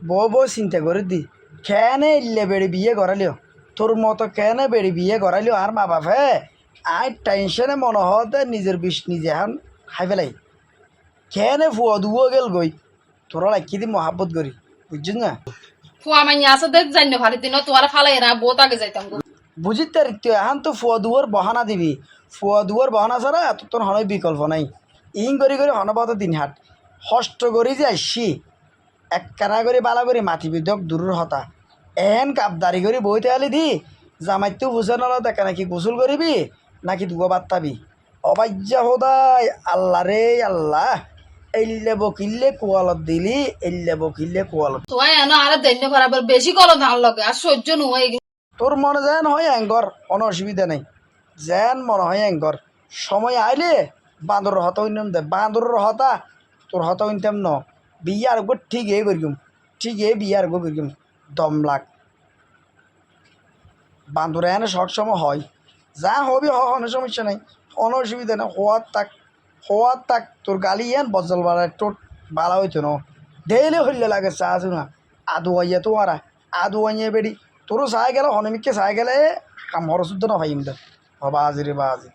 বউ চিন্তা করে দি কেনে ইল্লে বেড়ি বিয়ে করালিও তোর মতো কেনে বেড়ি বিয়ে করালিও আর মা বাপে আই টেনশনে মনে হতে নিজের বিষ নিজে এখন খাই ফেলাই কেনে ফুয়া দুও গেল গই তোরা রাখি দি মহাব্বত করি বুঝছিস না ফুয়া মাইয়া আছে দেখ জানি ভারি দিন তোমার ফালাই না বহুত আগে যাইতাম গো। বুঝিস তার এখন তো ফুয়া দুয়ার বহানা দিবি ফুয়া দুয়ার বহানা ছাড়া এত তোর হনই বিকল্প নাই ইং করি করে হনপাত দিন হাট হষ্ট করি যে আসছি এক কানা করে বালা করে মাটি বিধক দূরের হতা এহেন কাপদারি করে বইতে আলি দি জামাইতেও বুঝে নল দেখা নাকি গোসল করিবি নাকি দুয়া বাত্তাবি অবাজ্যা হোদাই আল্লাহ রে আল্লাহ এল্লে বকিল্লে কোয়ালত দিলি এল্লে বকিল্লে কোয়ালত তোমার এনে আরে দৈন্য খরাবার বেশি করো ধান লগে আর সহ্য নয় তোর মনে যেন হয় অ্যাঙ্গর কোনো অসুবিধা নেই যেন মনে হয় অ্যাঙ্গর সময় আইলে বাঁদরের হতা উন্নম দে বাঁদরের হতা তোর হতা উনতাম ন বিয়ে আর গো ঠিক এ করিম ঠিক এ বিয়ে আর গো করিম দম লাগ বাঁদরে এনে সব সময় হয় যা হবি কোনো সমস্যা নেই কোনো অসুবিধা নেই হওয়ার তাক তোর গালি এন বজল বাড়ায় টোট বালা হইতো ন ডেইলি হইলে লাগে চা না আদু আইয়া তো আরা আদু আইয়া বেড়ি তোরও চাই গেল হনমিককে চাই গেলে কাম হরশুদ্ধ না ভাইম দে বাজি রে বাজি